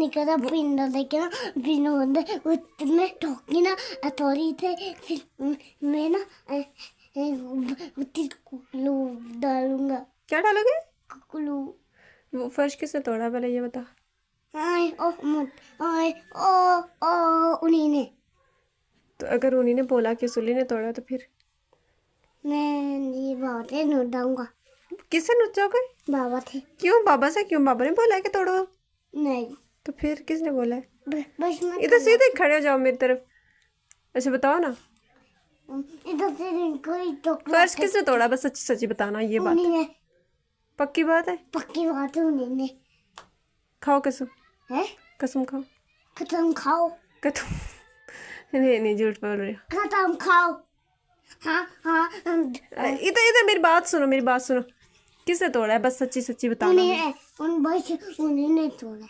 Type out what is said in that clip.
निकला पिंडा लेके ना पिंडा उसने ठोकी ना हथौड़ी थे फिर मैं ना कुल्लू डालूंगा। क्या डालोगे? कुल्लू। वो फर्श किसने तोड़ा पहले ये बता। आए ओ मत आए ओ ओ उन्हीं ने। तो अगर उन्हीं ने बोला कि सुली ने तोड़ा तो फिर मैं ये बात है नोट डालूंगा। किससे नुच जाओगे? बाबा थे। क्यों बाबा से? क्यों बाबा ने बोला है कि तोड़ो? नहीं तो फिर किसने बोला है? बस मैं इधर सीधे खड़े हो जाओ मेरी तरफ। अच्छा बताओ ना, इधर से कोई टोकरा फर्श किसने तोड़ा? बस सच्ची सच्ची बताना ये बात। उन्हीं ने। पक्की बात है? पक्की बात है उन्हीं ने। खाओ कसम। है कसम खाओ। खत्म खाओ। कसम। नहीं नहीं झूठ बोल रहे हो। खत्म खाओ। हाँ हाँ इधर इधर मेरी बात सुनो, मेरी बात सुनो। किसने तोड़ा है? बस सच्ची सच्ची बताना। उन्हीं ने तोड़ा।